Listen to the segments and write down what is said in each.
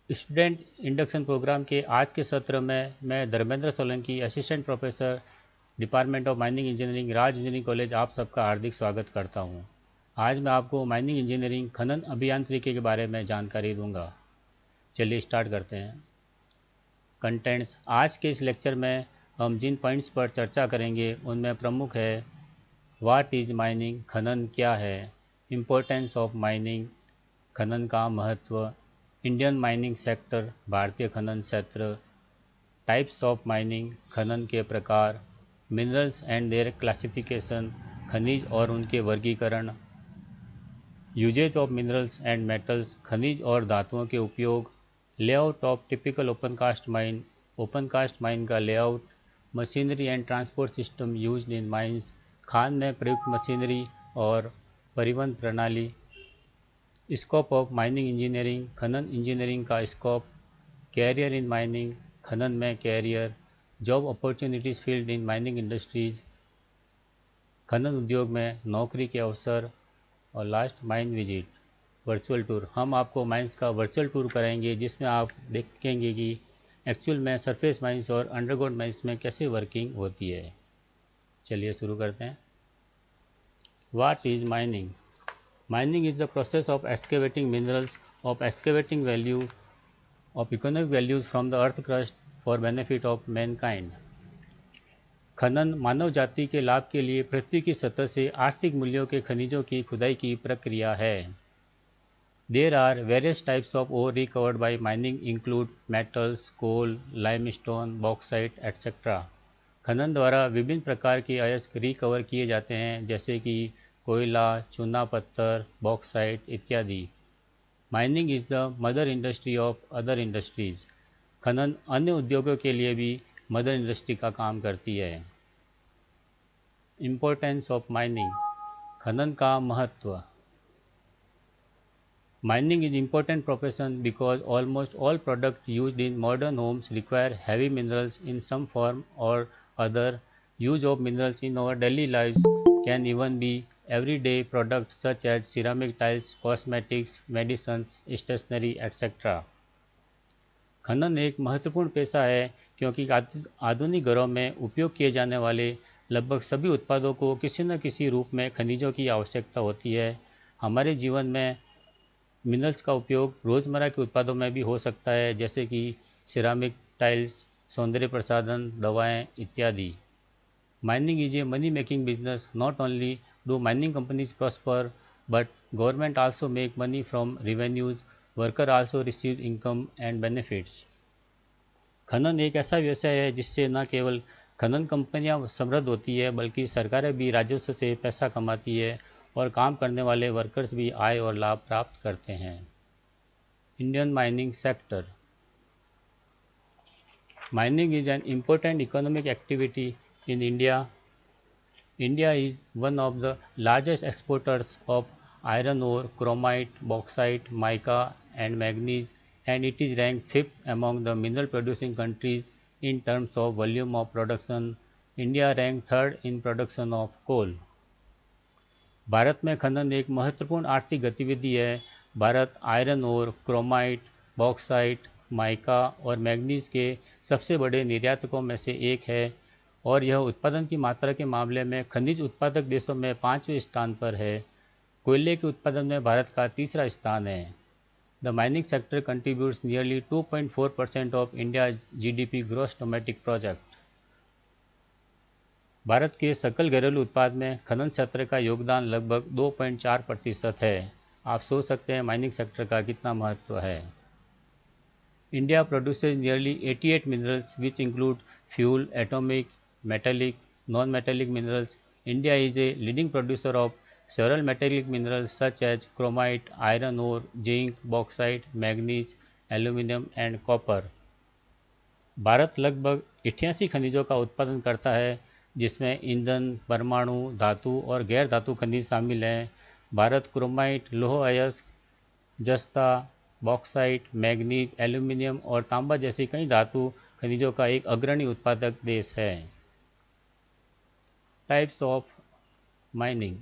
Student induction programme के आज के सत्र में मैं Dharmendra Solanki, assistant professor, department of mining engineering, Raj engineering college, आप सबका हार्दिक स्वागत करता हूं। आज मैं आपको माइनिंग इंजीनियरिंग खनन अभियांत्रिकी के बारे में जानकारी दूंगा। चलिए स्टार्ट करते हैं। कंटेंट्स। आज के इस लेक्चर में हम जिन पॉइंट्स पर चर्चा करेंगे उनमें प्रमुख है: व्हाट इज माइनिंग, खनन क्या है, इम्पोर्टेंस ऑफ माइनिंग, खनन का महत्व, इंडियन माइनिंग सेक्टर, भारतीय खनन क्षेत्र, टाइप्स ऑफ माइनिंग, खनन के प्रकार, मिनरल्स एंड देयर क्लासिफिकेशन, खनिज और उनके वर्गीकरण, uses of minerals and metals, खनिज और धातुओं के उपयोग, layout of typical open cast mine का layout, machinery and transport system used in mines, खान में प्रयुक्त मशीनरी और परिवहन प्रणाली, स्कोप ऑफ माइनिंग इंजीनियरिंग, खनन इंजीनियरिंग का स्कोप, कैरियर इन माइनिंग, खनन में career, job opportunities field in mining industries, खनन उद्योग में नौकरी के अवसर, और last mine visit, virtual tour. हम आपको माइंस का वर्चुअल टूर कराएंगे जिसमें आप देखेंगे कि एक्चुअल में सरफेस माइंस और अंडरग्राउंड माइंस में कैसे वर्किंग होती है। चलिए शुरू करते हैं। What is mining? Mining is the process of excavating minerals, of excavating value, of economic values from the earth crust for benefit of mankind. खनन मानव जाति के लाभ के लिए पृथ्वी की सतह से आर्थिक मूल्यों के खनिजों की खुदाई की प्रक्रिया है। There are various types of ore recovered by mining include metals, coal, limestone, bauxite, etc. खनन द्वारा विभिन्न प्रकार के अयस्क रिकवर किए जाते हैं जैसे कि कोयला, चूना पत्थर, बॉक्साइट इत्यादि। Mining is the mother industry of other industries. खनन अन्य उद्योगों के लिए भी मदर इंडस्ट्री का काम करती है। इम्पोर्टेंस ऑफ माइनिंग, खनन का महत्व। Mining is important profession because almost all products used in modern homes require heavy minerals in some form or other. Use of minerals in our daily lives can even be everyday products such as ceramic tiles, cosmetics, medicines, stationery, etc. खनन एक महत्वपूर्ण पेशा है क्योंकि आधुनिक घरों में उपयोग किए जाने वाले लगभग सभी उत्पादों को किसी न किसी रूप में खनिजों की आवश्यकता होती है। हमारे जीवन में मिनरल्स का उपयोग रोज़मर्रा के उत्पादों में भी हो सकता है जैसे कि सिरामिक टाइल्स, सौंदर्य प्रसाधन, दवाएं इत्यादि। Mining is a money making business. Not only do mining companies prosper but government also make money from revenues, worker also receive income and benefits. खनन एक ऐसा व्यवसाय है जिससे न केवल खनन कंपनियां समृद्ध होती है बल्कि सरकारें भी राजस्व से पैसा कमाती है और काम करने वाले वर्कर्स भी आय और लाभ प्राप्त करते हैं। Indian mining sector. Mining is an important economic activity in India. India is one of the largest exporters of iron ore, chromite, bauxite, mica, and manganese, and it is ranked fifth among the mineral producing countries in terms of volume of production. India ranked third in production of coal. Bharat में खनन एक महत्वपूर्ण आर्थिक गतिविधि है। Bharat iron ore, chromite, bauxite, mica और manganese के सबसे बड़े निर्यातकों में से एक है और यह उत्पादन की मात्रा के मामले में खनिज उत्पादक देशों में 5वें स्थान पर है। कोयले के उत्पादन में भारत का तीसरा स्थान है। The mining sector contributes nearly 2.4% of India GDP, gross domestic product. Bharat के सकल घरेलू उत्पाद में खनन क्षेत्र का योगदान लगभग 2.4% है। आप सोच सकते हैं माइनिंग सेक्टर का कितना महत्व है। India produces nearly 88 minerals which include fuel, atomic, metallic, non metallic minerals. India is a leading producer of several metallic minerals such as chromite, iron ore, zinc, bauxite, manganese, aluminum and copper. Bharat लगभग 88 खनिजों का उत्पादन करता है जिसमें ईंधन, परमाणु, धातु और गैर धातु खनिज शामिल हैं। भारत क्रोमाइट, लौह अयस्क, जस्ता, बॉक्साइट, मैंगनीज, एल्यूमीनियम और तांबा जैसी कई धातु खनिजों का एक अग्रणी उत्पादक देश है। Types of mining.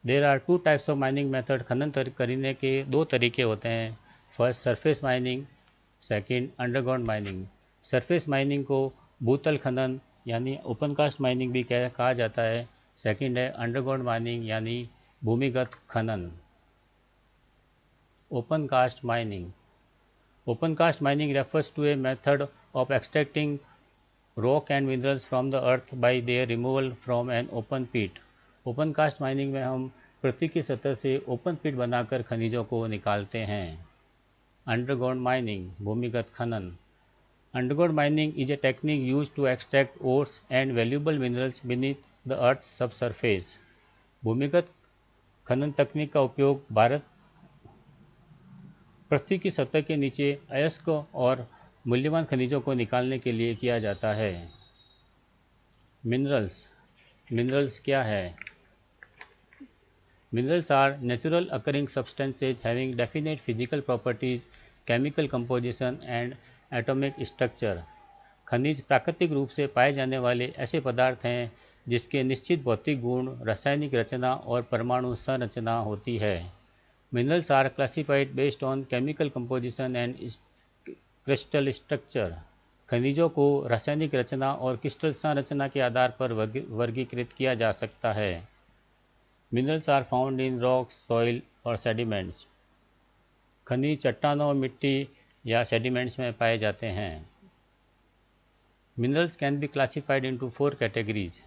There are two types of mining method. खनन करने के दो तरीके होते हैं। First surface mining, second underground mining. Surface mining को भूतल खनन यानी ओपन कास्ट माइनिंग भी कहा जाता है। सेकंड है अंडरग्राउंड माइनिंग यानी भूमिगत खनन। Open cast mining. Open cast mining refers to a method of extracting rock and minerals from the earth by their removal from an open pit। Open cast mining में हम पृथ्वी की सतह से open पिट बनाकर खनिजों को निकालते हैं। अंडरग्राउंड माइनिंग, भूमिगत खनन। Underground mining is a technique used to extract ores and valuable minerals beneath the earth's subsurface। भूमिगत खनन तकनीक का उपयोग भारत पृथ्वी की सतह के नीचे अयस्क और मूल्यवान खनिजों को निकालने के लिए किया जाता है। मिनरल्स। मिनरल्स क्या है? Minerals are natural occurring substances having definite physical properties, chemical composition and atomic structure। खनिज प्राकृतिक रूप से पाए जाने वाले ऐसे पदार्थ हैं जिसके निश्चित भौतिक गुण, रासायनिक रचना और परमाणु संरचना होती है। Minerals are classified based on chemical composition and crystal structure। खनिजों को रासायनिक रचना और क्रिस्टल संरचना के आधार पर वर्गीकृत किया जा सकता है। Minerals are found in rocks, soil और sediments। खनिज चट्टानों, मिट्टी या सेडिमेंट्स में पाए जाते हैं। Minerals can be classified into 4 categories।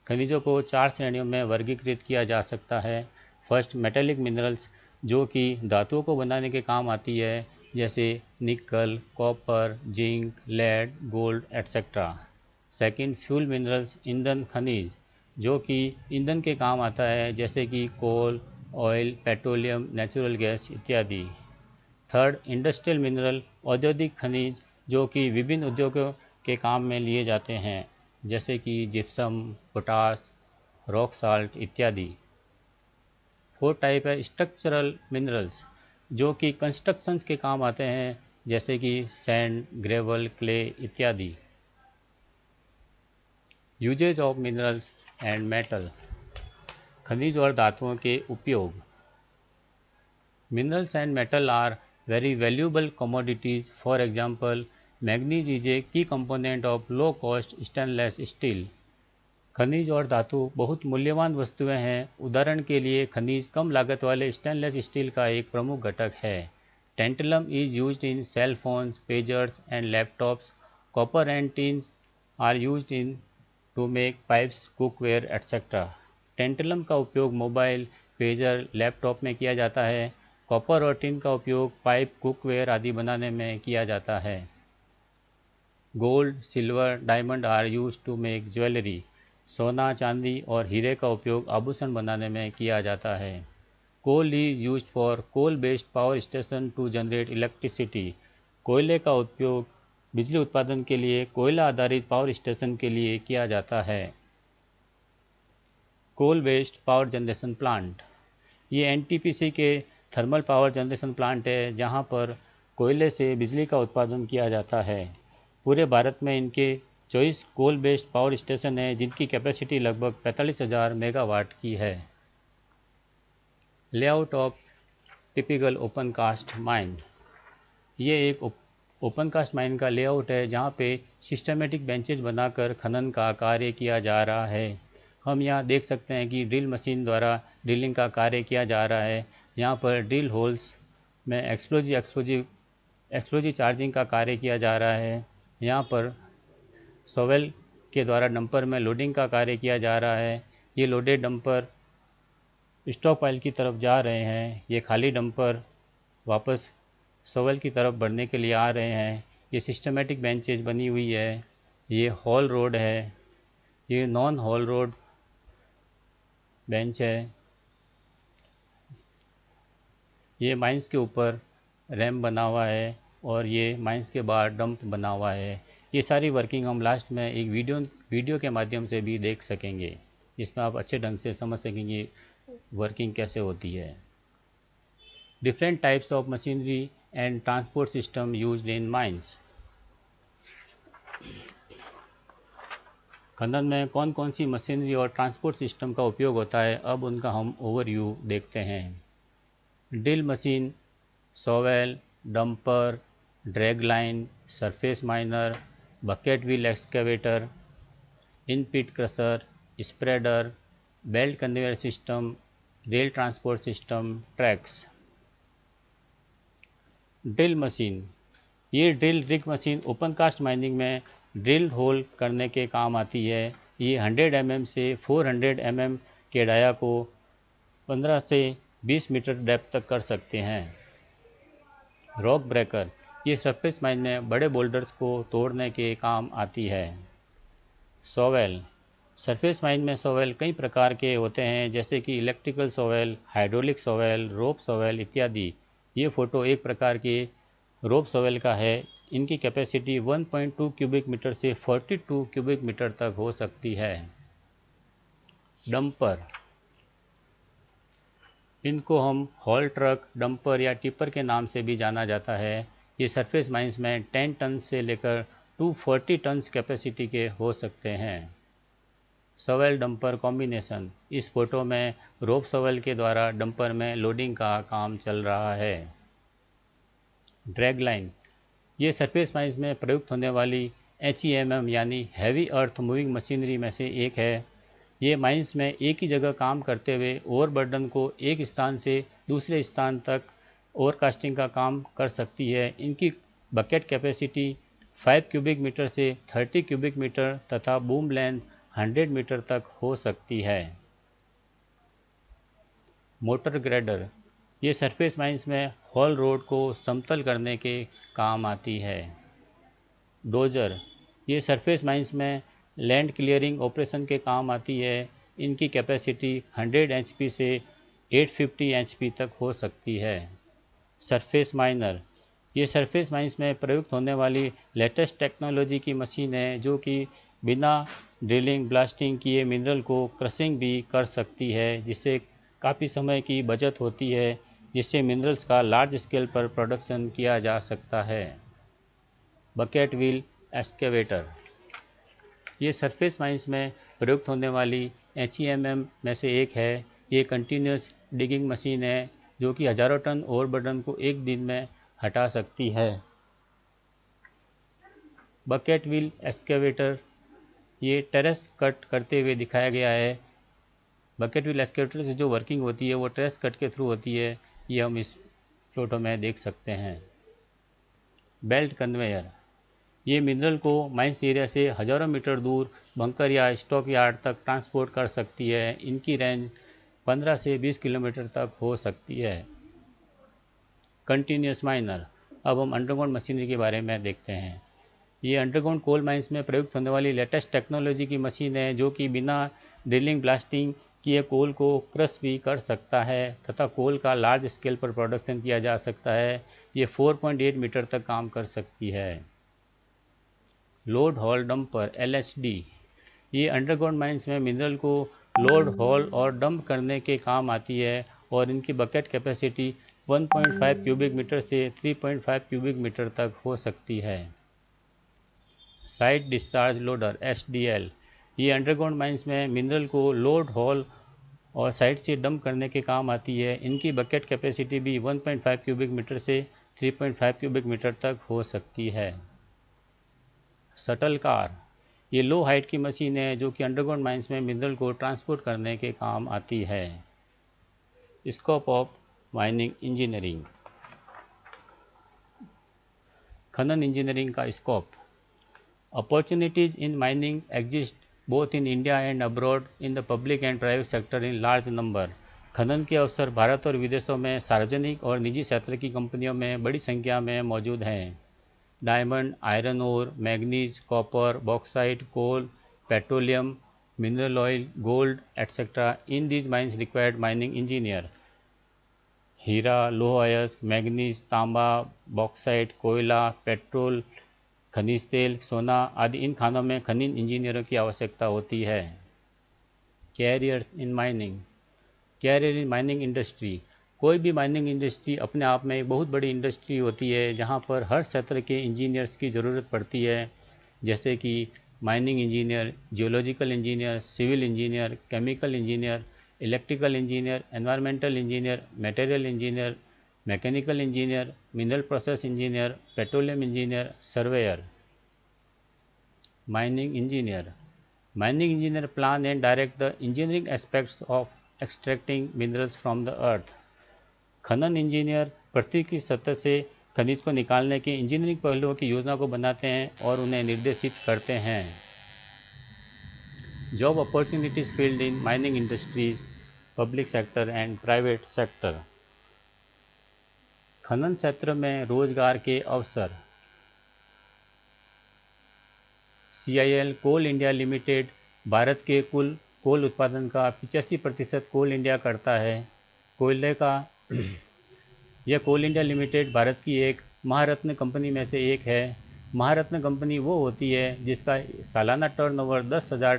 खनिजों को 4 श्रेणियों में वर्गीकृत किया जा सकता है। फर्स्ट, मेटेलिक मिनरल्स, जो कि धातुओं को बनाने के काम आती है, जैसे nickel, copper, zinc, lead, gold etcetera. Second, fuel minerals, ईंधन खनिज, जो कि ईंधन के काम आता है, जैसे कि कोल, ऑयल, पेट्रोलियम, नेचुरल गैस इत्यादि। थर्ड, इंडस्ट्रियल मिनरल, औद्योगिक खनिज, जो कि विभिन्न उद्योगों के काम में लिए जाते हैं, जैसे कि जिप्सम, पोटास, रॉक साल्ट इत्यादि। फोर्थ टाइप है स्ट्रक्चरल मिनरल्स, जो कि कंस्ट्रक्शंस के काम आते हैं, जैसे कि सैंड, ग्रेवल, क्ले इत्यादि। Uses of minerals and metal. खनिज और धातुओं के उपयोग। Minerals and metal are very valuable commodities. For example, manganese is a key component of low cost stainless steel. खनिज और धातु बहुत मूल्यवान वस्तुएं हैं। उदाहरण के लिए खनिज कम लागत वाले स्टेनलेस स्टील का एक प्रमुख घटक है। Tantalum is used in cell phones, pagers and laptops. Copper and tins are used in to make pipes, cookware etcetera. Tantalum का उपयोग मोबाइल, पेजर, लैपटॉप में किया जाता है। कॉपर और टिन का उपयोग पाइप, कुकवेयर आदि बनाने में किया जाता है। Gold, silver, diamond are used to make jewellery. सोना, चांदी और हीरे का उपयोग आभूषण बनाने में किया जाता है। Coal is used for coal based power station to generate electricity. कोयले का उपयोग बिजली उत्पादन के लिए कोयला आधारित पावर स्टेशन के लिए किया जाता है। Coal based power generation plant, ये एनटीपीसी के थर्मल पावर जनरेशन प्लांट है, जहां पर कोयले से बिजली का उत्पादन किया जाता है। पूरे भारत में इनके 24 कोल बेस्ड पावर स्टेशन हैं, जिनकी कैपेसिटी लगभग 45,000 मेगावाट की है। Layout of typical open cast mine. ये एक ओपन कास्ट माइन का लेआउट है, जहाँ पे सिस्टमेटिक बेंचेज बनाकर खनन का कार्य किया जा रहा है। हम यहाँ देख सकते हैं कि ड्रिल मशीन द्वारा ड्रिलिंग का कार्य किया जा रहा है। यहाँ पर ड्रिल होल्स में एक्सप्लोजिव चार्जिंग का कार्य किया जा रहा है। यहाँ पर शॉवेल के द्वारा डंपर में लोडिंग का कार्य किया जा रहा है। ये लोडेड डंपर स्टॉक पाइल की तरफ जा रहे हैं। ये खाली डंपर वापस शॉवेल की तरफ बढ़ने के लिए आ रहे हैं। ये सिस्टमेटिक बेंचेज बनी हुई है। ये हॉल रोड है। ये नॉन हॉल रोड बेंच है। ये माइंस के ऊपर रैम बना हुआ है और ये माइंस के बाहर डंप बना हुआ है। ये सारी वर्किंग हम लास्ट में एक वीडियो के माध्यम से भी देख सकेंगे, जिसमें आप अच्छे ढंग से समझ सकेंगे वर्किंग कैसे होती है। Different types of machinery and transport system used in mines. खनन में कौन कौन सी मशीनरी और ट्रांसपोर्ट सिस्टम का उपयोग होता है, अब उनका हम ओवरव्यू देखते हैं। Drill machine, shovel, dumper, drag line, surface miner, bucket wheel excavator, in pit crusher, spreader, belt conveyor system, rail transport system, tracks. Drill machine, ये drill rig machine open cast mining में drill hole करने के काम आती है। ये 100 mm से 400 mm के डाया को 15 से 20 मीटर डेप्थ तक कर सकते हैं। रॉक ब्रेकर, ये सरफेस माइन में बड़े बोल्डर्स को तोड़ने के काम आती है। शॉवेल, सरफेस माइन में शॉवेल कई प्रकार के होते हैं, जैसे कि इलेक्ट्रिकल शॉवेल, हाइड्रोलिक शॉवेल, रोप शॉवेल इत्यादि। ये फोटो एक प्रकार के रोप शॉवेल का है। इनकी कैपेसिटी 1.2 क्यूबिक मीटर से 42 क्यूबिक मीटर तक हो सकती है। डंपर, इनको हम हॉल ट्रक, डंपर या टिपर के नाम से भी जाना जाता है। ये सरफेस माइंस में 10 टन से लेकर 240 टन कैपेसिटी के हो सकते हैं। शॉवेल डंपर कॉम्बिनेशन, इस फोटो में रोप शॉवेल के द्वारा डंपर में लोडिंग का काम चल रहा है। ड्रैग लाइन, ये सरफेस माइंस में प्रयुक्त होने वाली HEMM यानी हैवी अर्थ मूविंग मशीनरी में से एक है। ये माइंस में एक ही जगह काम करते हुए ओवरबर्डन को एक स्थान से दूसरे स्थान तक ओवरकास्टिंग का काम कर सकती है। इनकी बकेट कैपेसिटी 5 क्यूबिक मीटर से 30 क्यूबिक मीटर तथा बूम लेंथ 100 मीटर तक हो सकती है। मोटर ग्रेडर, ये सरफेस माइंस में हॉल रोड को समतल करने के काम आती है। डोजर, ये सरफेस माइंस में लैंड क्लियरिंग ऑपरेशन के काम आती है। इनकी कैपेसिटी 100 HP से 850 HP तक हो सकती है। सरफेस माइनर, ये सरफेस माइंस में प्रयुक्त होने वाली लेटेस्ट टेक्नोलॉजी की मशीन है, जो कि बिना ड्रिलिंग ब्लास्टिंग किए मिनरल को क्रशिंग भी कर सकती है, जिससे काफ़ी समय की बचत होती है, जिससे मिनरल्स का लार्ज स्केल पर प्रोडक्शन किया जा सकता है। बकेट व्हील एक्सकेवेटर, ये सरफेस माइंस में प्रयुक्त होने वाली HEMM में से एक है। ये कंटिन्यूस डिगिंग मशीन है, जो कि हजारों टन ओवरबर्डन को एक दिन में हटा सकती है। बकेट व्हील एक्सकेवेटर, ये टेरेस कट करते हुए दिखाया गया है। बकेट व्हील एक्सकेवेटर से जो वर्किंग होती है वो टेरेस कट के थ्रू होती है, ये हम इस फोटो में देख सकते हैं। बेल्ट कन्वेयर, ये मिनरल को माइंस एरिया से हजारों मीटर दूर बंकर या स्टॉक यार्ड तक ट्रांसपोर्ट कर सकती है। इनकी रेंज 15 से 20 किलोमीटर तक हो सकती है। कंटिन्यूस माइनर, अब हम अंडरग्राउंड मशीनरी के बारे में देखते हैं। ये अंडरग्राउंड कोल माइंस में प्रयुक्त होने वाली लेटेस्ट टेक्नोलॉजी की मशीन है, जो कि बिना ड्रिलिंग ब्लास्टिंग किए कोल को क्रश भी कर सकता है तथा कोल का लार्ज स्केल पर प्रोडक्शन किया जा सकता है। ये 4.8 मीटर तक काम कर सकती है। लोड हॉल डंपर LHD, ये अंडरग्राउंड माइंस में मिनरल को लोड हॉल और डंप करने के काम आती है, और इनकी बकेट कैपेसिटी 1.5 क्यूबिक मीटर से 3.5 क्यूबिक मीटर तक हो सकती है। साइड डिस्चार्ज लोडर SDL, ये अंडरग्राउंड माइंस में मिनरल को लोड हॉल और साइड से डंप करने के काम आती है। इनकी बकेट कैपेसिटी भी 1.5 क्यूबिक मीटर से 3.5 क्यूबिक मीटर तक हो सकती है। शटल कार, ये लो हाइट की मशीन है, जो कि अंडरग्राउंड माइंस में मिनरल को ट्रांसपोर्ट करने के काम आती है। स्कोप ऑफ माइनिंग इंजीनियरिंग, खनन इंजीनियरिंग का scope. Opportunities in mining exist both in India and abroad in the public and private sector in large number. खनन के अवसर भारत और विदेशों में सार्वजनिक और निजी क्षेत्र की कंपनियों में बड़ी संख्या में मौजूद हैं। Diamond, iron ore, manganese, copper, bauxite, coal, petroleum, mineral oil, gold etcetera. In these mines required mining engineer. हीरा, लोह अयस्क, मैग्नीज, तांबा, बॉक्साइट, कोयला, पेट्रोल, खनिज तेल, सोना आदि इन खानों में खनिज इंजीनियरों की आवश्यकता होती है। Career in mining, career in mining industry, कोई भी माइनिंग इंडस्ट्री अपने आप में एक बहुत बड़ी इंडस्ट्री होती है, जहाँ पर हर क्षेत्र के इंजीनियर्स की ज़रूरत पड़ती है, जैसे कि mining engineer, geological engineer, civil engineer, chemical engineer, electrical engineer, environmental engineer, material engineer, mechanical engineer, mineral process engineer, petroleum engineer, surveyor. Mining engineer, mining engineer plan and direct the engineering aspects of extracting minerals from the earth। खनन engineer पृथ्वी की सतह से खनिज को निकालने के engineering पहलुओं की योजना को बनाते हैं और उन्हें निर्देशित करते हैं। Job opportunities field in mining industries, public sector and private sector. खनन क्षेत्र में रोजगार के अवसर। CIL कोल इंडिया लिमिटेड भारत के कुल कोल उत्पादन का 85% कोल इंडिया करता है। कोयले का यह कोल इंडिया लिमिटेड भारत की एक महारत्न कंपनी में से एक है। महारत्न कंपनी वो होती है जिसका सालाना टर्नओवर 10,000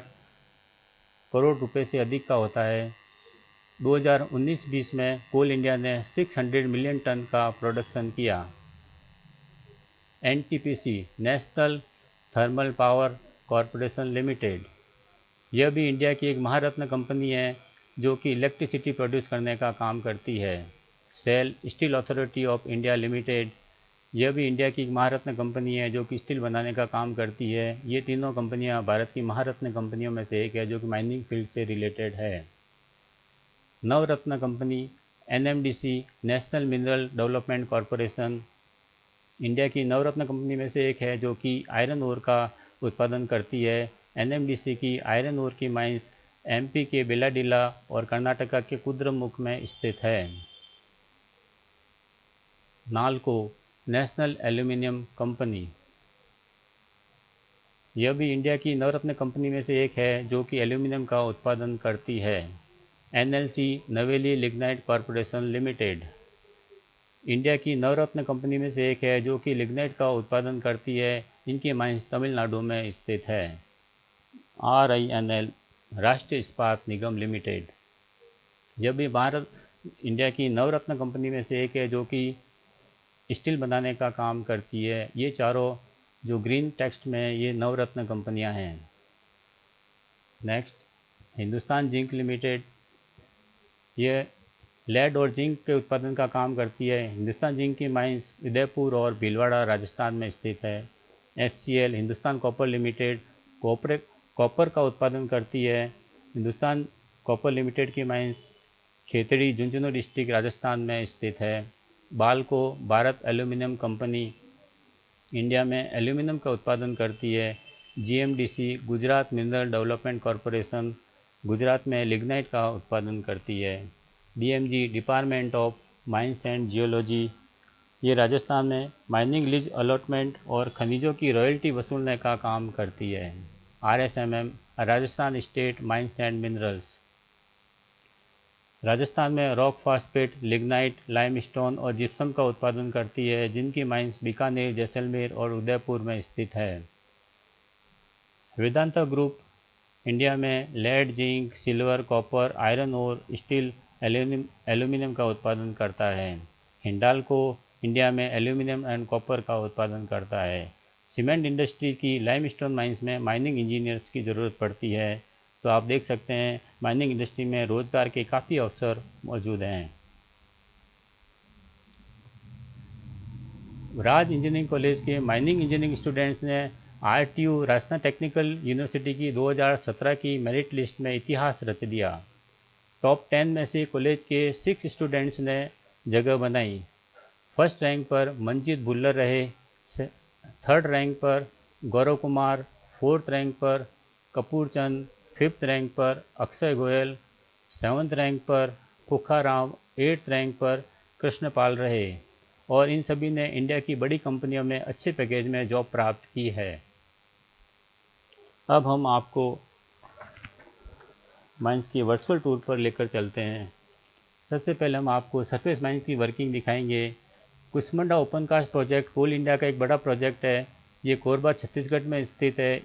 करोड़ रुपए से अधिक का होता है। 2019-20 में कोल इंडिया ने 600 मिलियन टन का प्रोडक्शन किया। NTPC national thermal power corporation limited, यह भी इंडिया की एक महारत्न कंपनी है जो कि इलेक्ट्रिसिटी प्रोड्यूस करने का काम करती है। SAIL steel authority of India limited, यह भी इंडिया की एक महारत्न कंपनी है जो कि स्टील बनाने का काम करती है। ये तीनों कंपनियां भारत की महारत्न कंपनियों में से एक है जो कि माइनिंग फील्ड से रिलेटेड है। Navratna company NMDC national mineral development corporation India की नवरत्न कंपनी में से एक है जो कि आयरन ओर का उत्पादन करती है। NMDC की आयरन ओर की माइंस MP के बेलाडीला और कर्नाटका के कुद्रेमुख में स्थित है। नाल्को नेशनल एल्यूमिनियम कंपनी, यह भी इंडिया की नवरत्न कंपनी में से एक है जो कि एल्यूमिनियम का उत्पादन करती है। NLC नवेली लिग्नाइट कॉरपोरेशन लिमिटेड इंडिया की नवरत्न कंपनी में से एक है जो कि लिग्नाइट का उत्पादन करती है। इनकी माइंस तमिलनाडु में स्थित है। RINL राष्ट्रीय इस्पात निगम लिमिटेड, यह भी भारत इंडिया की नवरत्न कंपनी में से एक है जो कि स्टील बनाने का काम करती है। ये चारों जो ग्रीन टेक्स्ट में ये नवरत्न कंपनियां हैं। नेक्स्ट, हिंदुस्तान जिंक लिमिटेड, यह लेड और जिंक के उत्पादन का काम करती है। हिंदुस्तान जिंक की माइंस उदयपुर और भीलवाड़ा राजस्थान में स्थित है। SCL Hindustan copper limited copper का उत्पादन करती है। हिंदुस्तान कॉपर लिमिटेड की माइंस खेतड़ी झुंझुनू डिस्ट्रिक्ट राजस्थान में स्थित है। Balco Bharat aluminium company India में एल्यूमिनियम का उत्पादन करती है। GMDC Gujarat mineral development corporation Gujarat में लिग्नाइट का उत्पादन करती है। DMG department of mines and geology, ये राजस्थान में माइनिंग लीज अलॉटमेंट और खनिजों की रॉयल्टी वसूलने का काम करती है। RSMM Rajasthan state mines and minerals, Rajasthan में रॉक फॉस्फेट, लिग्नाइट, लाइमस्टोन और जिप्सम का उत्पादन करती है जिनकी माइंस बीकानेर, जैसलमेर और उदयपुर में स्थित है। वेदांता ग्रुप इंडिया में lead, zinc, silver, copper, iron और स्टील, एल्यूमिनियम का उत्पादन करता है। हिंडाल्को इंडिया में एल्यूमिनियम एंड कॉपर का उत्पादन करता है। सीमेंट इंडस्ट्री की लाइमस्टोन माइंस में माइनिंग इंजीनियर्स की ज़रूरत पड़ती है। तो आप देख सकते हैं माइनिंग इंडस्ट्री में रोज़गार के काफ़ी अवसर मौजूद हैं। राज इंजीनियरिंग कॉलेज के माइनिंग इंजीनियरिंग स्टूडेंट्स ने RTU राजस्थान टेक्निकल यूनिवर्सिटी की 2017 की मेरिट लिस्ट में इतिहास रच दिया। टॉप 10 में से कॉलेज के 6 स्टूडेंट्स ने जगह बनाई। फर्स्ट रैंक पर मंजीत भुल्लर रहे, थर्ड रैंक पर गौरव कुमार, फोर्थ रैंक पर कपूर चंद, फिफ्थ रैंक पर अक्षय गोयल, सेवन्थ रैंक पर कुखाराम, एट्थ रैंक पर कृष्णपाल रहे और इन सभी ने इंडिया की बड़ी कंपनियों में अच्छे पैकेज में जॉब प्राप्त की है। अब हम आपको माइंस की वर्चुअल टूर पर लेकर चलते हैं। सबसे पहले हम आपको सरफेस माइंस की वर्किंग दिखाएंगे। कुसमुंडा ओपन कास्ट प्रोजेक्ट कोल इंडिया का एक बड़ा प्रोजेक्ट है। ये कोरबा छत्तीसगढ़ में स्थित है।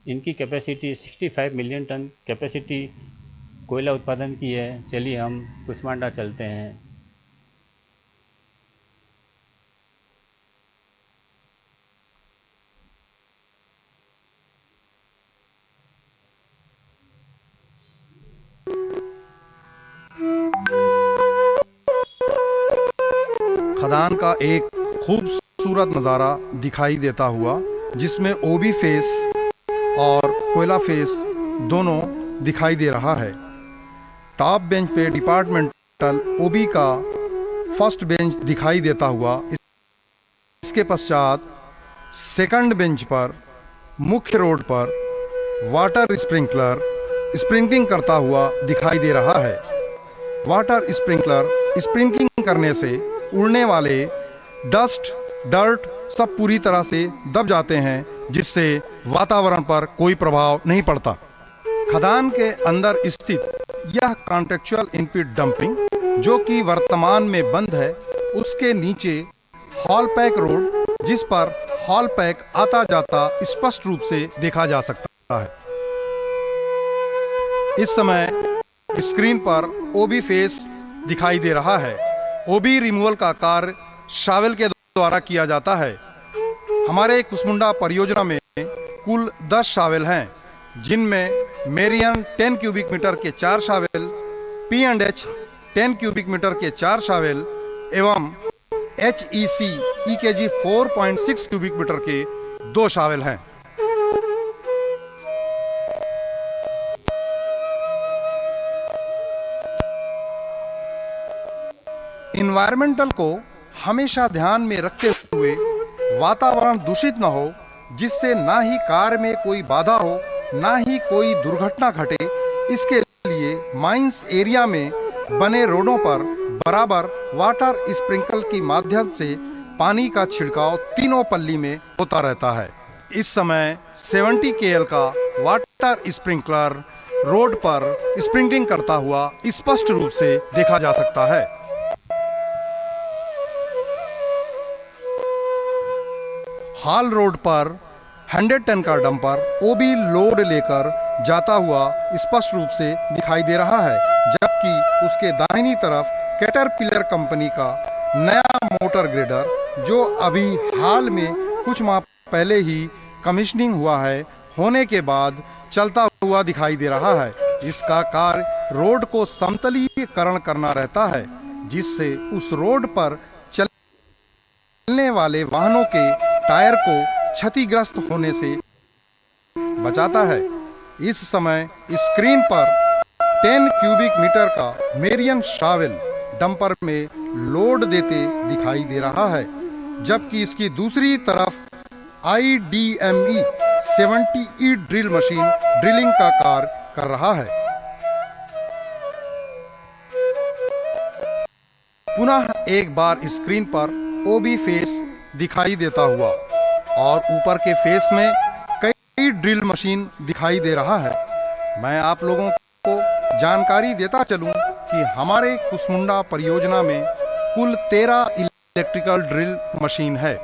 इनकी कैपेसिटी 65 मिलियन टन कैपेसिटी कोयला उत्पादन की है। चलिए हम कुसमुंडा चलते हैं। खदान का एक खूबसूरत नज़ारा दिखाई देता हुआ, जिसमें ओबी फेस और कोयला फेस दोनों दिखाई दे रहा है। टॉप बेंच पे डिपार्टमेंटल ओबी का फर्स्ट बेंच दिखाई देता हुआ, इसके पश्चात सेकंड बेंच पर मुख्य रोड पर वाटर स्प्रिंकलर स्प्रिंकलिंग करता हुआ दिखाई दे रहा है। वाटर स्प्रिंकलर स्प्रिंकलिंग करने से उड़ने वाले डस्ट, डर्ट सब पूरी तरह से दब जाते हैं, जिससे वातावरण पर कोई प्रभाव नहीं पड़ता। खदान के अंदर स्थित यह कॉन्टेक्चुअल इनपुट डंपिंग, जो कि वर्तमान में बंद है, उसके नीचे हॉल पैक रोड, जिस पर हॉल पैक आता जाता स्पष्ट रूप से देखा जा सकता है। इस समय स्क्रीन पर ओबी फेस दिखाई दे रहा है। ओबी रिमूवल का कार्य शावेल के द्वारा किया जाता है। हमारे कुसमुंडा परियोजना में कुल 10 शावेल हैं, जिनमें मेरियन 10 क्यूबिक मीटर के 4 शावेल, P&H 10 क्यूबिक मीटर के 4 शावेल एवं HEC EKG 4.6 क्यूबिक मीटर के 2 शावेल हैं। इन्वायरमेंटल को हमेशा ध्यान में रखते हुए वातावरण दूषित न हो, जिससे ना ही कार्य में कोई बाधा हो, ना ही कोई दुर्घटना घटे, इसके लिए माइंस एरिया में बने रोडों पर बराबर वाटर स्प्रिंकल के माध्यम से पानी का छिड़काव तीनों पल्ली में होता रहता है। इस समय 70 KL का वाटर स्प्रिंकलर रोड पर स्प्रिंकलिंग करता हुआ स्पष्ट रूप से देखा जा सकता है। हाल रोड पर 100 टन का डंपर ओबी लोड लेकर जाता हुआ स्पष्ट रूप से दिखाई दे रहा है, जबकि उसके दाहिनी तरफ कैटरपिलर कंपनी का नया मोटर ग्रेडर, जो अभी हाल में कुछ माह पहले ही कमीशनिंग हुआ है, होने के बाद चलता हुआ दिखाई दे रहा है। इसका कार्य रोड को समतलीकरण करना रहता है, जिससे उस रोड पर चलने वाले वाहनों के टायर को क्षतिग्रस्त होने से बचाता है। इस समय स्क्रीन पर 10 क्यूबिक मीटर का मेरियन शावेल डंपर में लोड देते दिखाई दे रहा है, जबकि इसकी दूसरी तरफ IDME 70E drill machine drilling का कार्य कर रहा है। पुनः एक बार स्क्रीन पर ओबी फेस दिखाई देता हुआ और ऊपर के फेस में कई ड्रिल मशीन दिखाई दे रहा है। मैं आप लोगों को जानकारी देता चलूं कि हमारे कुसमुंडा परियोजना में कुल 13 इलेक्ट्रिकल ड्रिल मशीन है।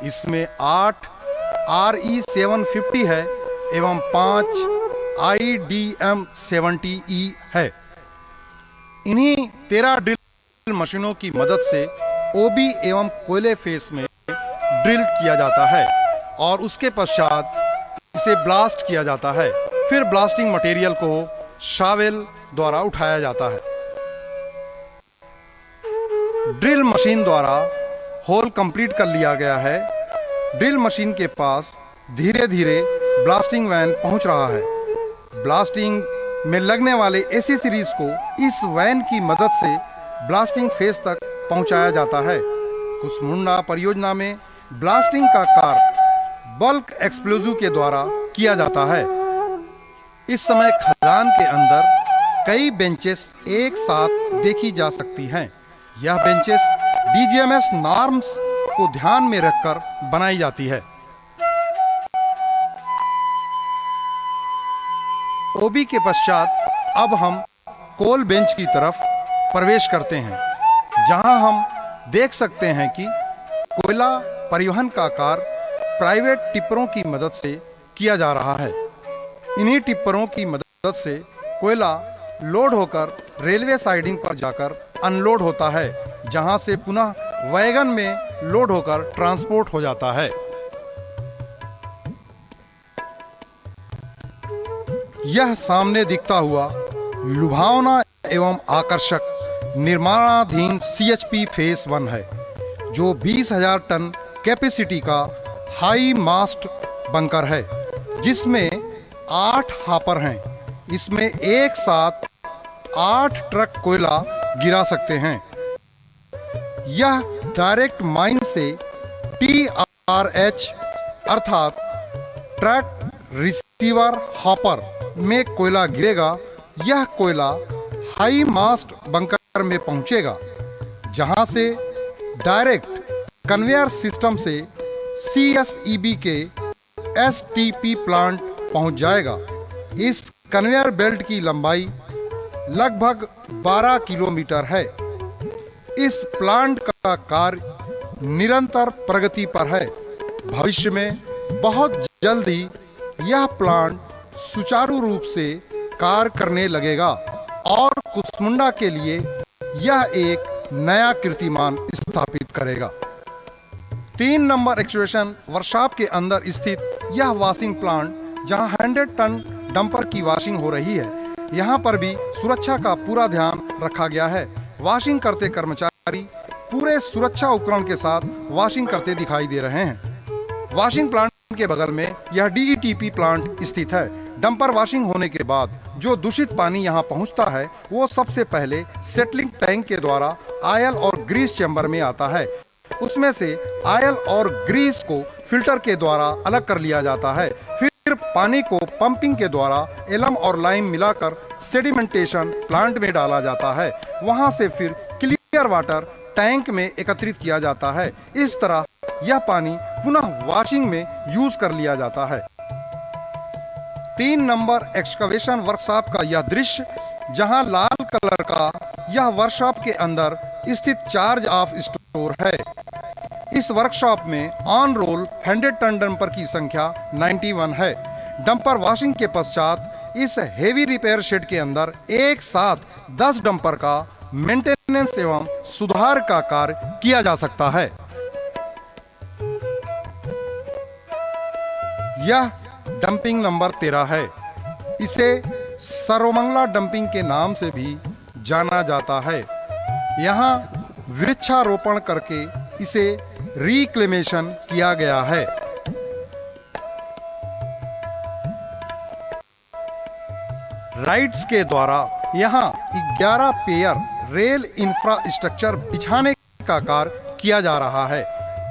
इसमें 8 RE 750 है एवं 5 IDM 70E है। इन्हीं 13 ड्रिल मशीनों की मदद से ओबी एवं कोयले फेस में ड्रिल किया जाता है और उसके पश्चात इसे ब्लास्ट किया जाता है। फिर ब्लास्टिंग मटेरियल को शावेल द्वारा उठाया जाता है। ड्रिल मशीन द्वारा होल कंप्लीट कर लिया गया है। ड्रिल मशीन के पास धीरे धीरे ब्लास्टिंग वैन पहुंच रहा है। ब्लास्टिंग में लगने वाले एसेसरीज को इस वैन की मदद से ब्लास्टिंग फेस तक पहुंचाया जाता है। कुसमुंडा परियोजना में ब्लास्टिंग का कार्य बल्क एक्सप्लोजिव के द्वारा किया जाता है। इस समय खदान के अंदर कई बेंचेस एक साथ देखी जा सकती हैं। यह बेंचेस DGMS नॉर्म्स को ध्यान में रखकर बनाई जाती है। ओबी के पश्चात अब हम कोल बेंच की तरफ प्रवेश करते हैं, जहां हम देख सकते हैं कि कोयला परिवहन का कार्य प्राइवेट टिप्परों की मदद से किया जा रहा है। इन्हीं टिप्परों की मदद से कोयला लोड होकर रेलवे साइडिंग पर जाकर अनलोड होता है, जहां से पुनः वैगन में लोड होकर ट्रांसपोर्ट हो जाता है। यह सामने दिखता हुआ लुभावना एवं आकर्षक निर्माणाधीन CHP फेस 1 है। जो 20,000 टन कैपेसिटी का हाई मास्ट बंकर है, जिसमें 8 हापर हैं। इसमें एक साथ 8 ट्रक कोयला गिरा सकते हैं। यह डायरेक्ट माइन से TRH अर्थात ट्रक रिसीवर हॉपर में कोयला गिरेगा। यह कोयला हाई मास्ट बंकर में पहुंचेगा, जहां से डायरेक्ट कन्वेयर सिस्टम से CSEB के STP प्लांट पहुंच जाएगा। इस कन्वेयर बेल्ट की लंबाई लगभग 12 किलोमीटर है। इस प्लांट का कार्य निरंतर प्रगति पर है। भविष्य में बहुत जल्द ही यह प्लांट सुचारू रूप से कार्य करने लगेगा और कुसमुंडा के लिए यह एक नया कीर्तिमान स्थापित करेगा। 3 नंबर एक्सकैवेशन वर्कशॉप के अंदर स्थित यह वॉशिंग प्लांट, जहां 100 टन डंपर की वॉशिंग हो रही है, यहाँ पर भी सुरक्षा का पूरा ध्यान रखा गया है। वॉशिंग करते कर्मचारी पूरे सुरक्षा उपकरण के साथ वॉशिंग करते दिखाई दे रहे हैं। वॉशिंग प्लांट के बगल में यह DETP प्लांट स्थित है। डंपर वॉशिंग होने के बाद जो दूषित पानी यहाँ पहुँचता है, वो सबसे पहले सेटलिंग टैंक के द्वारा ऑयल और ग्रीस चैम्बर में आता है। उसमें से ऑयल और ग्रीस को फिल्टर के द्वारा अलग कर लिया जाता है। फिर पानी को पंपिंग के द्वारा एलम और लाइम मिलाकर सेडिमेंटेशन प्लांट में डाला जाता है। वहां से फिर क्लियर वाटर टैंक में एकत्रित किया जाता है। इस तरह यह पानी पुनः वॉशिंग में यूज कर लिया जाता है। 3 नंबर एक्सकवेशन वर्कशॉप का यह दृश्य, जहां लाल कलर का यह वर्कशॉप के अंदर स्थित चार्ज ऑफ स्टोर है। इस वर्कशॉप में ऑन रोल 100 टन डंपर की संख्या 91 है। डंपर वॉशिंग के पश्चात इस हेवी रिपेयर शेड के अंदर एक साथ 10 डंपर का मेंटेनेंस एवं सुधार का कार्य किया जा सकता है। यह डंपिंग नंबर 13 है। इसे सर्वमंगला डंपिंग के नाम से भी जाना जाता है। यहाँ वृक्षारोपण करके इसे रिक्लेमेशन किया गया है। राइट्स के द्वारा यहाँ 11 पेयर रेल इंफ्रास्ट्रक्चर बिछाने का कार्य किया जा रहा है।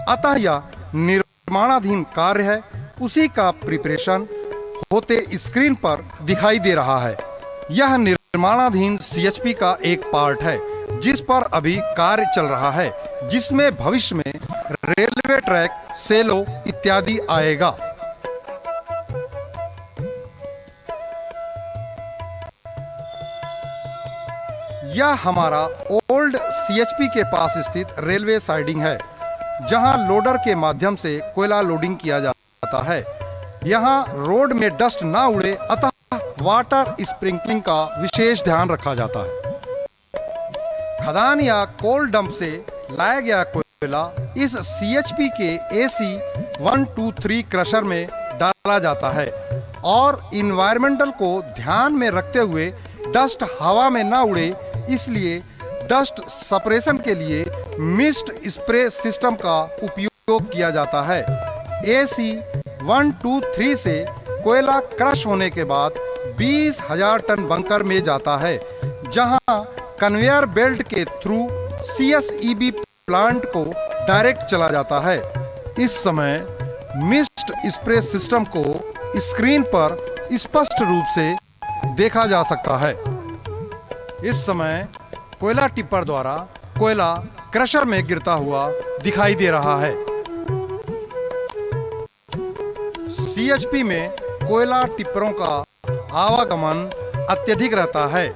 अतः यह निर्माणाधीन कार्य है। उसी का प्रिपरेशन होते स्क्रीन पर दिखाई दे रहा है। यह निर्माणाधीन CHP का एक पार्ट है, जिस पर अभी कार्य चल रहा है, जिसमें भविष्य में रेलवे ट्रैक, सेलो इत्यादि आएगा। यह हमारा ओल्ड CHP के पास स्थित रेलवे साइडिंग है, जहां लोडर के माध्यम से कोयला लोडिंग किया जाता है। यहाँ रोड में डस्ट ना उड़े, अतः वाटर स्प्रिंकलिंग का विशेष ध्यान रखा जाता है। खदान या कोल डंप से लाया गया कोयला इस CHP के AC 123 क्रशर में डाला जाता है और इन्वायरमेंटल को ध्यान में रखते हुए डस्ट हवा में ना उड़े, इसलिए डस्ट सपरेशन के लिए मिस्ट स्प्रे सिस्टम का उपयोग किया जाता है। AC 123 से कोयला क्रश होने के बाद 20,000 टन बंकर में जाता है, जहां कन्वेयर बेल्ट के थ्रू CSEB प्लांट को डायरेक्ट चला जाता है। इस समय मिस्ट स्प्रे सिस्टम को स्क्रीन पर स्पष्ट रूप से देखा जा सकता है। इस समय कोयला टिप्पर द्वारा कोयला क्रशर में गिरता हुआ दिखाई दे रहा है। CHP में कोयला टिप्परों का आवागमन अत्यधिक रहता है।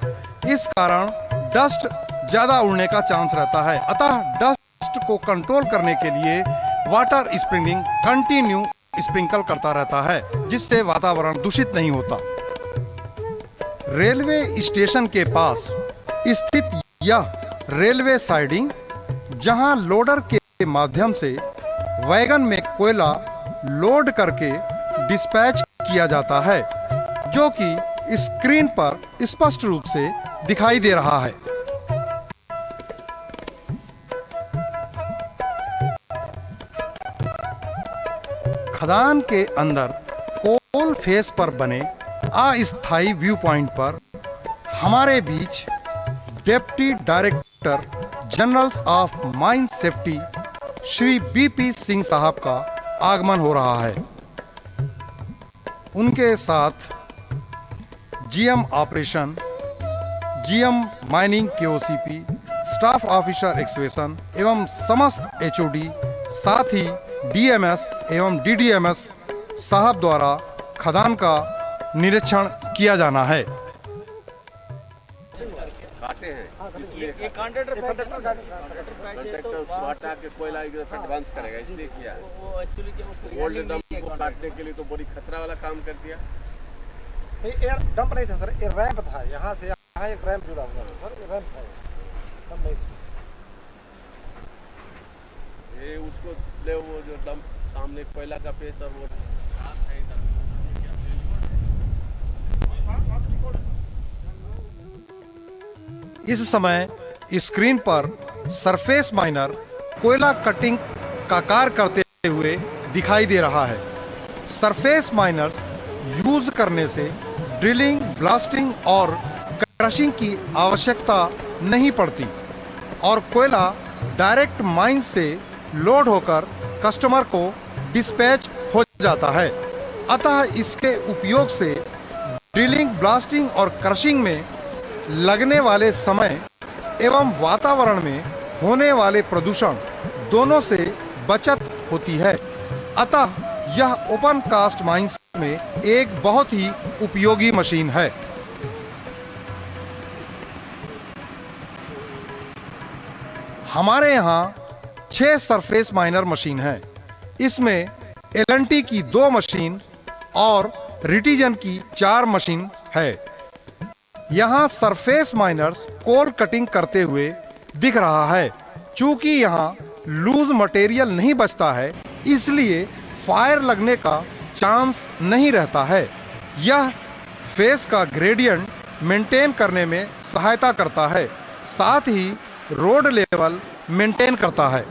इस कारण डस्ट ज्यादा उड़ने का चांस रहता है। अतः डस्ट को कंट्रोल करने के लिए वाटर स्प्रिंकलिंग कंटिन्यू स्प्रिंकल करता रहता है, जिससे वातावरण दूषित नहीं होता। रेलवे स्टेशन के पास स्थित यह रेलवे साइडिंग, जहां लोडर के माध्यम से वैगन में कोयला लोड करके डिस्पैच किया जाता है, जो कि स्क्रीन पर स्पष्ट रूप से दिखाई दे रहा है। खदान के अंदर कोल फेस पर बने अस्थायी व्यू पॉइंट पर हमारे बीच deputy director generals of mine safety Shri BP Singh साहब का आगमन हो रहा है। उनके साथ GM operation, GM mining KOCP, staff officer excavation एवं समस्त एचओडी, साथ ही डीएमएस एवं डीडीएमएस साहब द्वारा खदान का निरीक्षण किया जाना है। ये कॉन्ट्रैक्टर हटा के कोयला एडवांस करेगा, इसलिए किया है। वो एक्चुअली क्या उसको गोल्ड डंप को काटने के लिए तो बड़ी खतरा वाला काम कर दिया। ये डंप नहीं था सर, ये रैंप था। यहाँ से यहाँ एक रैंप जुड़ा हुआ है सर, ये रैंप था, डंप नहीं था। ये उसको ले वो जो डंप सामने कोयला का पेच और वो इस समय स्क्रीन पर सरफेस माइनर कोयला कटिंग का कार्य करते हुए दिखाई दे रहा है। सरफेस माइनर्स यूज करने से ड्रिलिंग, ब्लास्टिंग और क्रशिंग की आवश्यकता नहीं पड़ती और कोयला डायरेक्ट माइन से लोड होकर कस्टमर को डिस्पैच हो जाता है। अतः इसके उपयोग से ड्रिलिंग, ब्लास्टिंग और क्रशिंग में लगने वाले समय एवं वातावरण में होने वाले प्रदूषण दोनों से बचत होती है। अतः यह ओपन कास्ट माइंस में एक बहुत ही उपयोगी मशीन है। हमारे यहाँ 6 सरफेस माइनर मशीन है। इसमें एलएनटी की 2 मशीन और रिटीजन की 4 मशीन है। यहाँ सरफेस माइनर्स कोर कटिंग करते हुए दिख रहा है। चूंकि यहाँ लूज मटेरियल नहीं बचता है, इसलिए फायर लगने का चांस नहीं रहता है। यह फेस का ग्रेडियंट मेंटेन करने में सहायता करता है, साथ ही रोड लेवल मेंटेन करता है।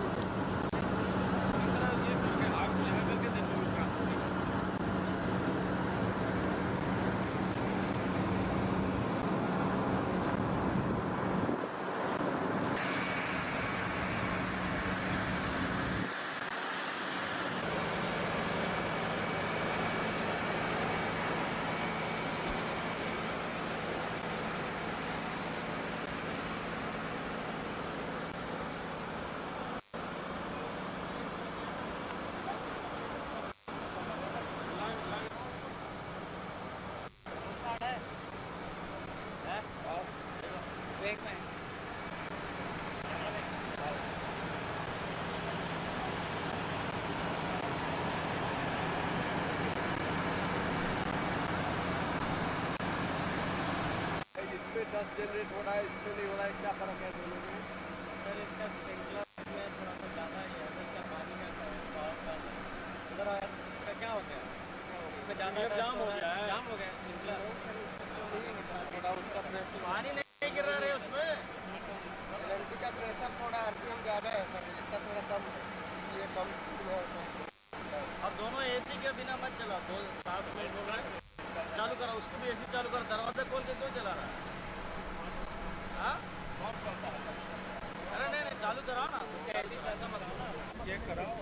डस्ट जनरेट हो रहा है, इसमें नहीं हो रहा है, क्या फर्क है दोनों में? सर इसका स्प्रिंकलर में थोड़ा सा ज़्यादा ही है, तो इसका पानी में बहुत कम है। इधर इसका क्या हो गया? इसमें ज़्यादा जाम हो गया है, जाम हो गया स्प्रिंकलर। थोड़ा उसका प्रेशर, पानी नहीं गिर रहा है उसमें। एलएनटी का प्रेशर थोड़ा आरपीएम ज़्यादा है सर, इसका थोड़ा कम है, इसलिए कम है। अब दोनों एसी के बिना मत चलाओ, 7 मिनट हो गए, चालू करो उसको भी एसी चालू करो। दरवाजा खोल के क्यों चला रहा है? हाँ अरे नहीं चालू कराओ ना, उसका एसी पैसा मत लो ना, चेक कराओ।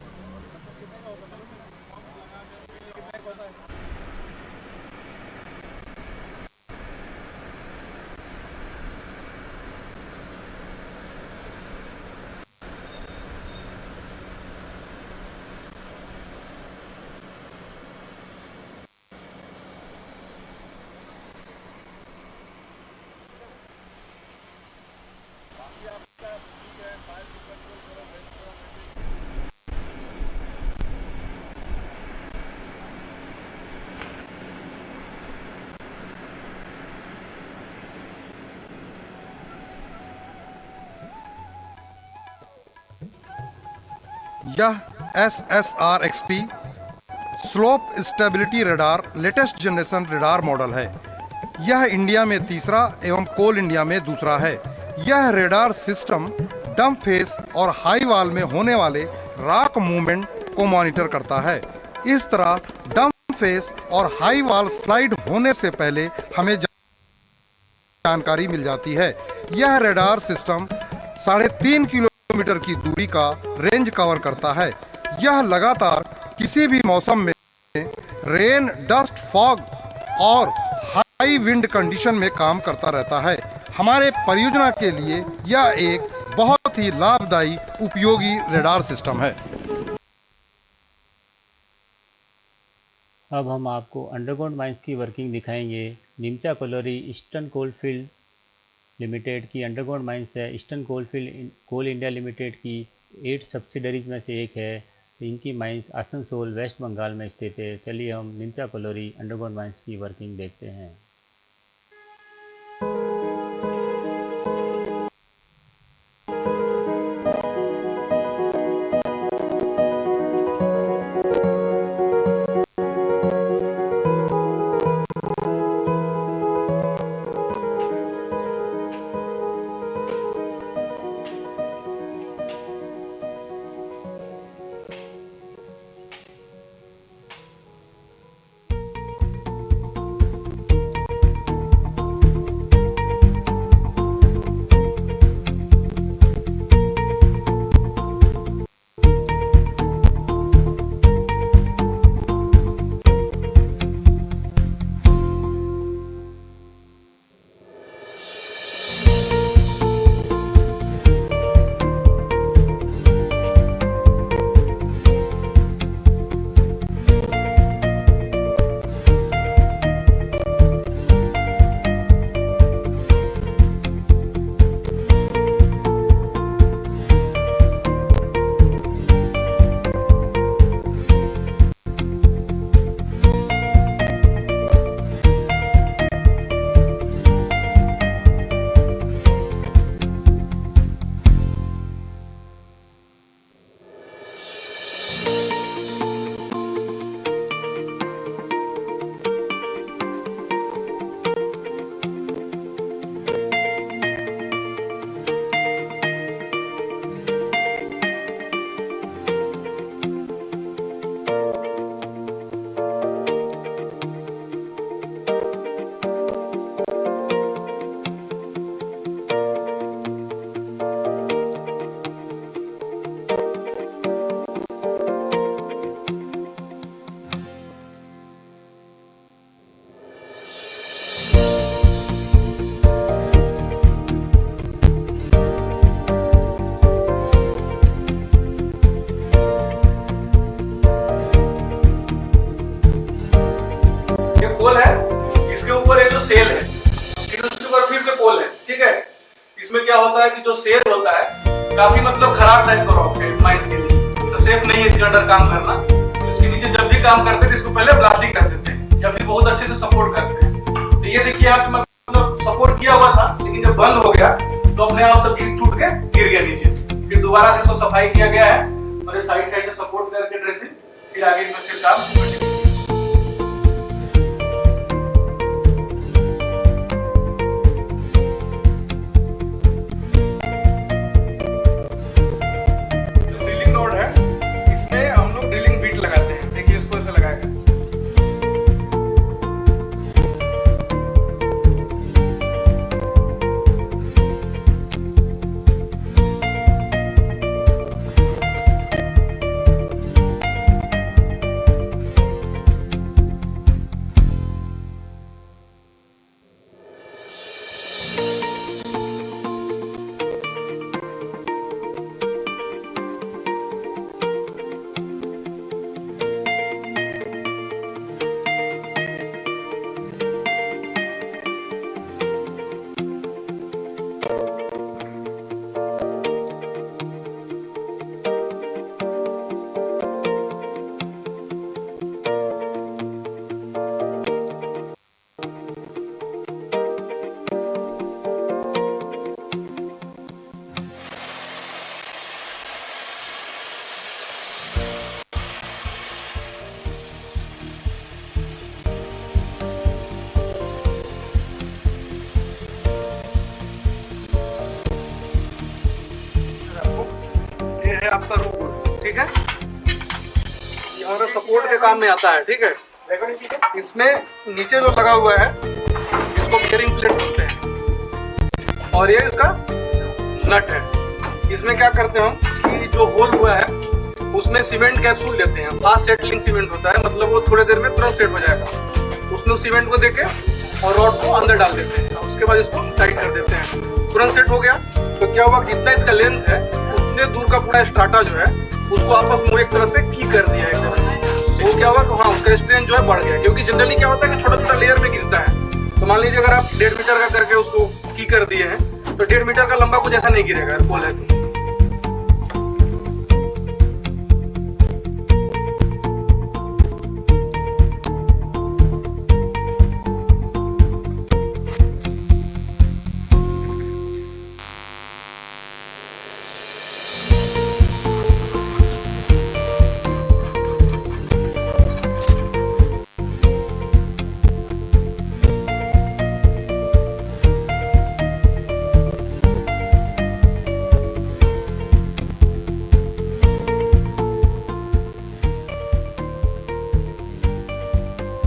यह SSR-XT slope stability radar latest generation radar model है। यह इंडिया में तीसरा एवं कोल इंडिया में दूसरा है। यह रडार सिस्टम डंप फेस और हाई वॉल में होने वाले रॉक मूवमेंट को मॉनिटर करता है। इस तरह डंप फेस और हाई वॉल स्लाइड होने से पहले हमें जानकारी मिल जाती है। यह रडार सिस्टम 3.5 किलोमीटर की दूरी का रेंज कवर करता है। यह लगातार किसी भी मौसम में रेन, डस्ट, फॉग और हाई विंड कंडीशन में काम करता रहता है। हमारे परियोजना के लिए यह एक बहुत ही लाभदायी उपयोगी रडार सिस्टम है। अब हम आपको अंडरग्राउंड माइंस की वर्किंग दिखाएंगे। निमचा कोलरी ईस्टर्न कोलफील्ड लिमिटेड की अंडरग्राउंड माइंस है। ईस्टर्न कोल इंडिया लिमिटेड की 8 सब्सिडरीज में से एक है। इनकी माइंस आसनसोल वेस्ट बंगाल में स्थित है। चलिए हम निमचा कोलरी अंडरग्राउंड माइंस की वर्किंग देखते हैं। सेल है, फिर उसके ऊपर फिर से पोल है। ठीक है, इसमें क्या होता है कि जो सेल होता है काफी मतलब खराब टाइप का रॉक है माइंस के लिए, तो सेफ नहीं है इसके अंदर काम करना। तो इसके नीचे जब भी काम करते थे इसको पहले ब्लास्टिंग कर देते हैं या फिर बहुत अच्छे से सपोर्ट करते हैं। तो ये देखिए आप मतलब सपोर्ट किया हुआ था, लेकिन जब बंद हो गया तो अपने आप सब टूट के गिर गया नीचे। फिर दोबारा से इसको सफाई किया गया है और ये साइड से सपोर्ट करके ड्रेसिंग, फिर आगे इसमें फिर काम कंटिन्यू। आपका रूट, ठीक है, ये हमारा सपोर्ट के काम में आता है, ठीक है। इसमें नीचे जो लगा हुआ है इसको बेयरिंग प्लेट बोलते हैं और ये इसका नट है। इसमें क्या करते हैं हम कि जो होल हुआ है उसमें सीमेंट कैप्सूल देते हैं। फास्ट सेटलिंग सीमेंट होता है, मतलब वो थोड़ी देर में तुरंत सेट हो जाएगा। उसमें सीमेंट को देके और रॉड को अंदर डाल देते हैं, उसके बाद इसको टाइट कर देते हैं, तुरंत सेट हो गया। तो क्या हुआ, जितना इसका लेंथ है उतने दूर का पूरा स्ट्राटा जो है उसको आपस में एक तरह से की कर दिया एक तरह से। वो क्या हुआ कि हाँ उसका स्ट्रेन जो है बढ़ गया, क्योंकि जनरली क्या होता है कि छोटा छोटा लेयर में गिरता है। तो मान लीजिए अगर आप 1.5 मीटर का करके उसको की कर दिए हैं तो 1.5 मीटर का लंबा कुछ ऐसा नहीं गिरेगा पोल है तो।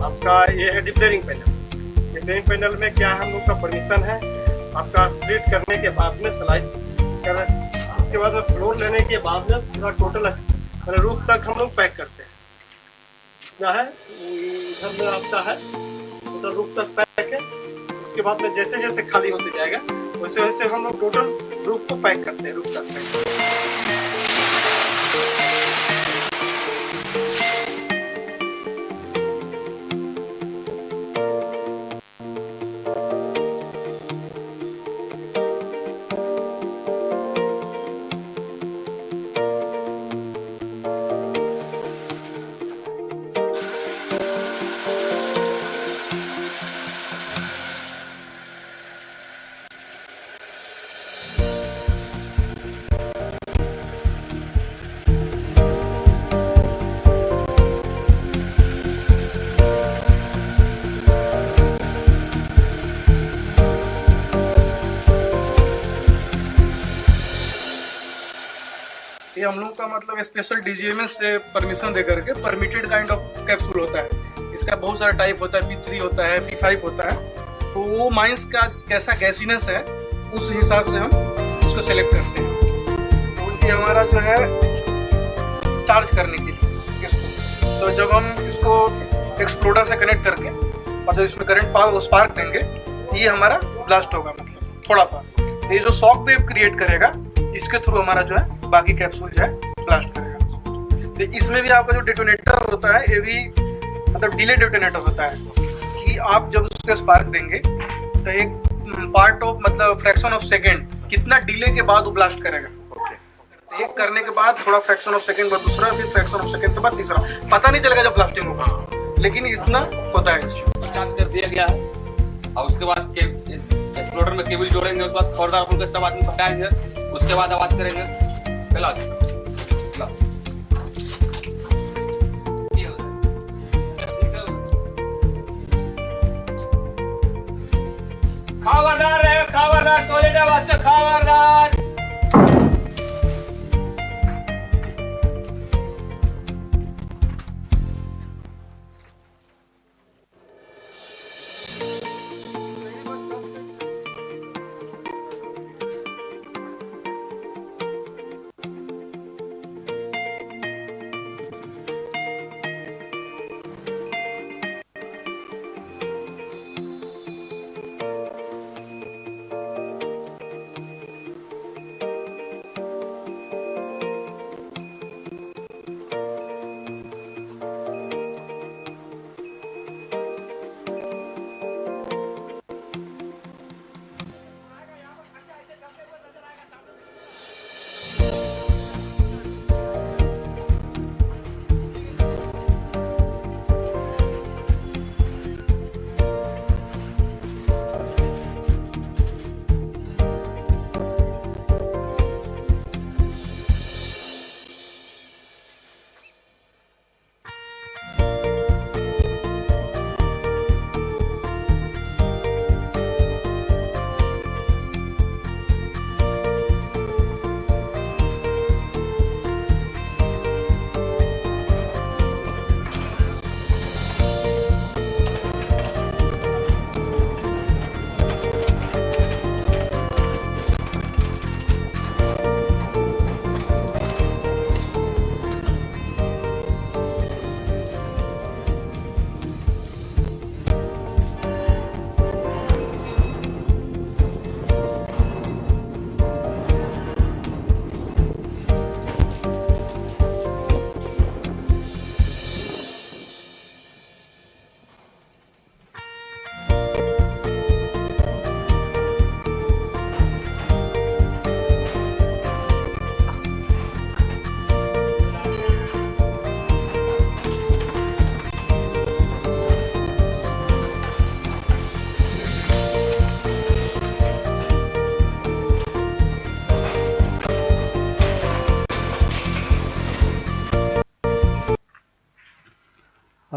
आपका ये है डिप्लेयरिंग पैनल। डिप्लेयरिंग पैनल में क्या हम लोग का परमिशन है, आपका स्प्लिट करने के बाद में स्लाइस कर, उसके बाद में फ्लोर लेने के बाद में पूरा टोटल मतलब रूफ तक हम लोग पैक करते हैं। क्या है इधर में आपका है टोटल रूफ तक पैक है। उसके बाद में जैसे जैसे खाली होते जाएगा वैसे वैसे हम लोग टोटल रूफ को पैक करते हैं, रूफ तक पैक। ये हम लोग का मतलब स्पेशल डीजीएमएस से परमिशन दे करके परमिटेड काइंड ऑफ कैप्सूल होता है। इसका बहुत सारा टाइप होता है, P3 होता है, P5 होता है। तो वो माइंस का कैसा गैसीनेस है उस हिसाब से हम उसको सेलेक्ट करते हैं। तो ये हमारा जो है चार्ज करने के लिए इसको, तो जब हम इसको एक्सप्लोडर से कनेक्ट करके और जब इसमें करंट स्पार्क देंगे ये हमारा ब्लास्ट होगा, मतलब थोड़ा सा। तो ये जो शॉक वेव क्रिएट करेगा इसके थ्रू हमारा जो है बाकी कैप्सूल जो है ब्लास्ट करेगा। तो इसमें भी आपका जो डेटोनेटर होता है ये भी मतलब डिले डेटोनेटर होता है कि आप जब उसको स्पार्क देंगे तो एक पार्ट ऑफ मतलब फ्रैक्शन ऑफ सेकेंड कितना डिले के बाद वो ब्लास्ट करेगा। तो एक करने के बाद थोड़ा फ्रैक्शन ऑफ सेकेंड बाद दूसरा, फिर फ्रैक्शन ऑफ सेकेंड के बाद तीसरा, पता नहीं चलेगा जब ब्लास्टिंग होगा, लेकिन इतना होता है इसमें। चार्ज कर दिया गया है और उसके बाद एक्सप्लोडर में केबल जोड़ेंगे, उसके बाद खौरदार पुल के सब आदमी हटाएंगे, उसके बाद आवाज करेंगे चला खबरदार है, खबरदार सॉलिड आवाज से खबरदार।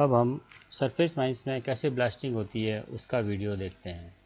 अब हम सरफेस माइंस में कैसे ब्लास्टिंग होती है उसका वीडियो देखते हैं।